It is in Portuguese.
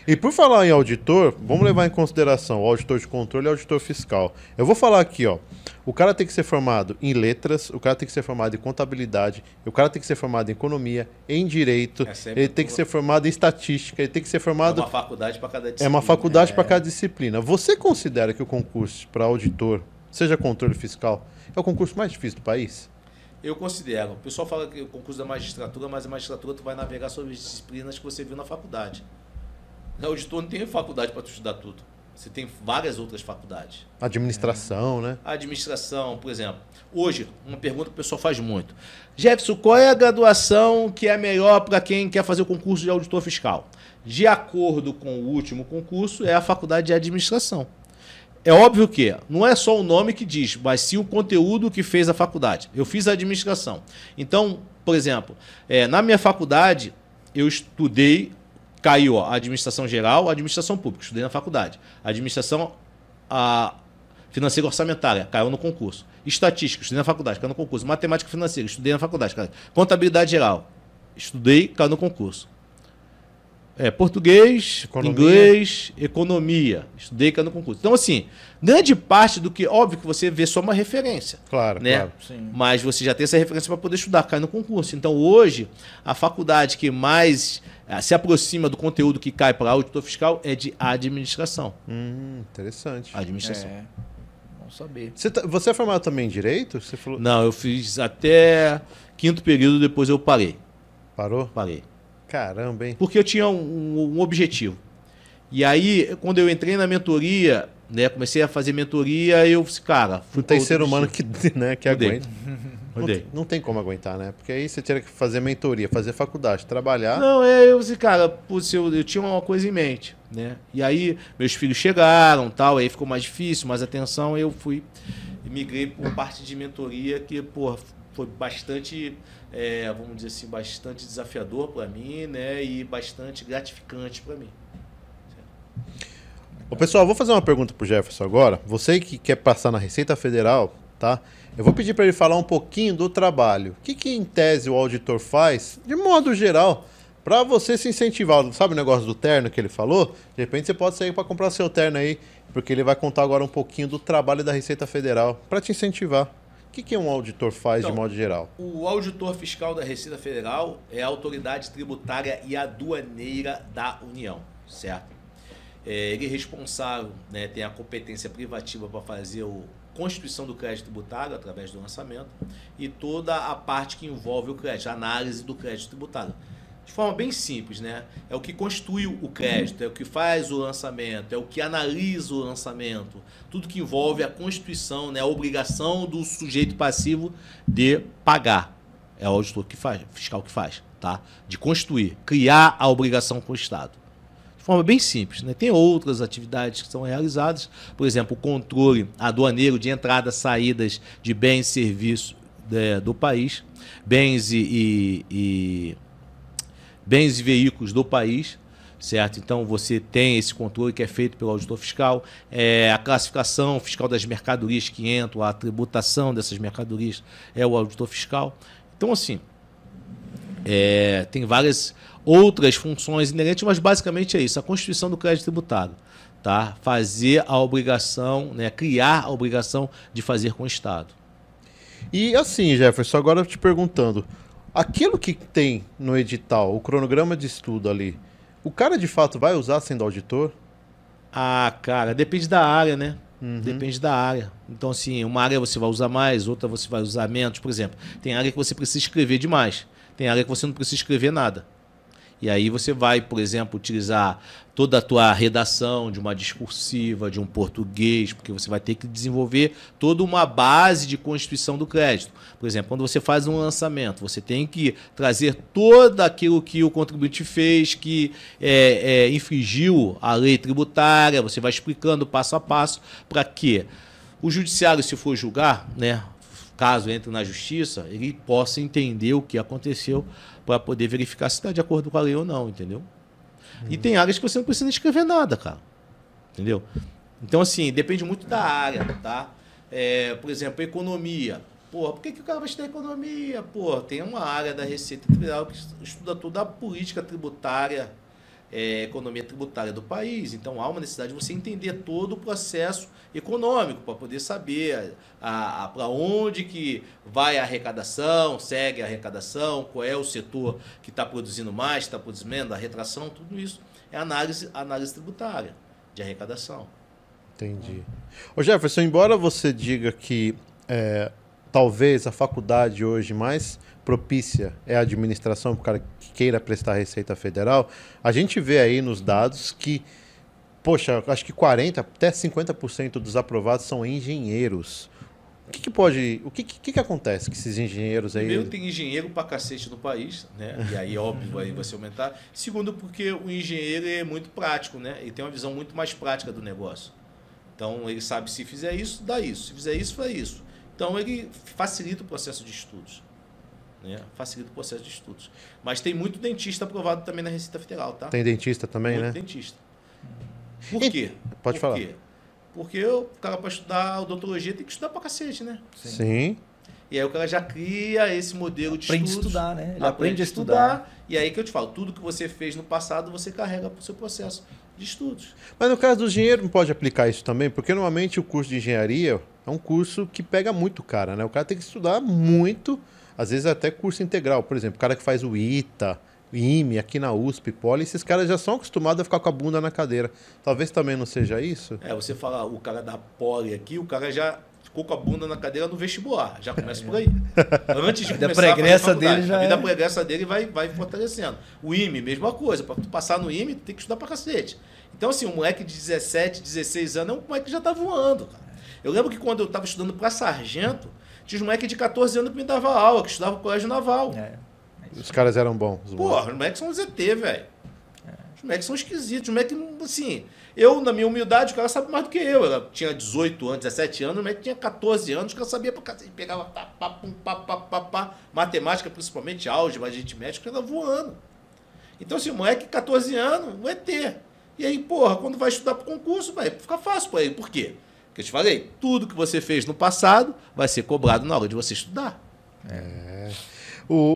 E por falar em auditor, vamos levar em consideração o auditor de controle e o auditor fiscal. Eu vou falar aqui, ó. O cara tem que ser formado em letras, o cara tem que ser formado em contabilidade, o cara tem que ser formado em economia, em direito, ele tem que ser formado em estatística, ele tem que ser formado... É uma faculdade para cada disciplina. É uma faculdade para cada disciplina. Você considera que o concurso para auditor, seja controle fiscal, é o concurso mais difícil do país? Eu considero. O pessoal fala que o concurso da magistratura, mas a magistratura tu vai navegar sobre as disciplinas que você viu na faculdade. O auditor não tem faculdade para tu estudar tudo. Você tem várias outras faculdades. Administração, né? A administração, por exemplo. Hoje, uma pergunta que o pessoal faz muito. Jefferson, qual é a graduação que é melhor para quem quer fazer o concurso de auditor fiscal? De acordo com o último concurso, é a faculdade de administração. É óbvio que não é só o nome que diz, mas sim o conteúdo que fez a faculdade. Eu fiz a administração. Então, por exemplo, na minha faculdade, eu estudei... Caiu a administração geral, a administração pública, estudei na faculdade. A administração financeira orçamentária, caiu no concurso. Estatística, estudei na faculdade, caiu no concurso. Matemática financeira, estudei na faculdade. Caiu. Contabilidade geral, estudei, caiu no concurso. Português, economia. Inglês, economia, estudei, caiu no concurso. Então, assim, grande parte do que, óbvio que você vê só uma referência. Claro, né? claro. Sim. Mas você já tem essa referência para poder estudar, cai no concurso. Então, hoje, a faculdade que mais se aproxima do conteúdo que cai para auditor fiscal é de administração. Interessante. Administração. Vamos saber. Você é formado também em Direito? Você falou... Não, eu fiz até 5º período, depois eu parei. Parou? Parei. Caramba, hein? Porque eu tinha um objetivo. E aí, quando eu entrei na mentoria, né, comecei a fazer mentoria, eu, cara... Não tem ser humano que aguenta. Não tem como aguentar, né? Porque aí você tinha que fazer mentoria, fazer faculdade, trabalhar... Não, eu assim, cara, putz, eu tinha uma coisa em mente, né? E aí, meus filhos chegaram, tal, aí ficou mais difícil, mais atenção, eu fui... Migrei por parte de mentoria que, pô, foi bastante... vamos dizer assim, bastante desafiador para mim, né? E bastante gratificante para mim. Ô, pessoal, eu vou fazer uma pergunta pro Jefferson agora. Você que quer passar na Receita Federal, tá? Eu vou pedir para ele falar um pouquinho do trabalho. O que em tese o auditor faz, de modo geral, para você se incentivar. Sabe o negócio do terno que ele falou? De repente você pode sair para comprar seu terno aí, porque ele vai contar agora um pouquinho do trabalho da Receita Federal, para te incentivar. O que um auditor faz, então, de modo geral? O auditor fiscal da Receita Federal é a autoridade tributária e aduaneira da União, certo? Ele é responsável, né, tem a competência privativa para fazer a constituição do crédito tributário através do lançamento e toda a parte que envolve o crédito, a análise do crédito tributário. De forma bem simples, né? É o que constitui o crédito, é o que faz o lançamento, é o que analisa o lançamento, tudo que envolve a constituição, né? A obrigação do sujeito passivo de pagar. É o auditor que faz, fiscal que faz, tá? De constituir, criar a obrigação com o Estado. De forma bem simples, né? Tem outras atividades que são realizadas, por exemplo, o controle aduaneiro de entradas e saídas de bens e serviços do país, bens e veículos do país, certo? Então você tem esse controle que é feito pelo auditor fiscal, a classificação fiscal das mercadorias que entram, a tributação dessas mercadorias é o auditor fiscal. Então, assim, tem várias outras funções inerentes, mas basicamente é isso, a constituição do crédito tributário, tá? Fazer a obrigação, né? Criar a obrigação de fazer com o Estado. E assim, Jefferson, agora te perguntando, aquilo que tem no edital, o cronograma de estudo ali, o cara de fato vai usar sendo auditor? Ah, cara, depende da área, né? Uhum. Depende da área. Então, assim, uma área você vai usar mais, outra você vai usar menos. Por exemplo, tem área que você precisa escrever demais, tem área que você não precisa escrever nada. E aí você vai, por exemplo, utilizar toda a tua redação de uma discursiva, de um português, porque você vai ter que desenvolver toda uma base de constituição do crédito. Por exemplo, quando você faz um lançamento, você tem que trazer todo aquilo que o contribuinte fez, que infringiu a lei tributária, você vai explicando passo a passo para que o judiciário, se for julgar, né, caso entre na justiça, ele possa entender o que aconteceu para poder verificar se está de acordo com a lei ou não, entendeu? E tem áreas que você não precisa escrever nada, cara. Entendeu? Então, assim, depende muito da área, tá? Por exemplo, economia. Porra, por que o cara vai estudar economia? Porra, tem uma área da Receita Federal que estuda toda a política tributária, economia tributária do país. Então há uma necessidade de você entender todo o processo econômico para poder saber para onde que vai a arrecadação, segue a arrecadação, qual é o setor que está produzindo mais, está produzindo menos, a retração, tudo isso é análise tributária de arrecadação. Entendi. Ô Jefferson, embora você diga que talvez a faculdade hoje mais propícia é a administração para o cara que queira prestar Receita Federal, a gente vê aí nos dados que, poxa, acho que 40% até 50% dos aprovados são engenheiros. O que acontece com esses engenheiros aí? Primeiro, tem engenheiro pra cacete no país, né? E aí, óbvio, aí vai se aumentar. Segundo, porque o engenheiro é muito prático, né? Ele tem uma visão muito mais prática do negócio. Então, ele sabe se fizer isso, dá isso. Se fizer isso, faz isso. Então, ele facilita o processo de estudos. Né? Facilita o processo de estudos. Mas tem muito dentista aprovado também na Receita Federal, tá? Tem dentista também, muito né? Dentista. Por quê? Pode falar. Por quê? Porque o cara, para estudar odontologia, tem que estudar pra cacete, né? Sim. E aí o cara já cria esse modelo de estudos. Aprende a estudar, né? Ele aprende a estudar. E aí que eu te falo, tudo que você fez no passado, você carrega para o seu processo de estudos. Mas no caso do engenheiro, não pode aplicar isso também? Porque normalmente o curso de engenharia é um curso que pega muito cara, né? O cara tem que estudar muito, às vezes até curso integral. Por exemplo, o cara que faz o ITA, o IME, aqui na USP, Poli, esses caras já são acostumados a ficar com a bunda na cadeira. Talvez também não seja isso? Você fala, o cara da Poli aqui, o cara já ficou com a bunda na cadeira no vestibular. Já começa por aí. Antes de começar a pregressa dele já a vida pregressa dele vai fortalecendo. O IME, mesma coisa. Para tu passar no IME, tu tem que estudar pra cacete. Então, assim, um moleque de 17, 16 anos é um moleque que já tá voando, cara. Eu lembro que quando eu estava estudando para sargento, tinha um moleque de 14 anos que me dava aula, que estudava no colégio naval. Os caras eram bons. Porra, os moleques são ZT, velho. Os moleques são esquisitos. Os moleques, assim... Eu, na minha humildade, o cara sabe mais do que eu. Eu tinha 18 anos, 17 anos, o moleque tinha 14 anos, o cara sabia pra cacete. Pegava matemática, principalmente álgebra, aritmética, o cara voando. Então, assim, o moleque, 14 anos, um ET. E aí, porra, quando vai estudar pro concurso, vai ficar fácil pra ele. Por quê? Porque eu te falei, tudo que você fez no passado vai ser cobrado na hora de você estudar.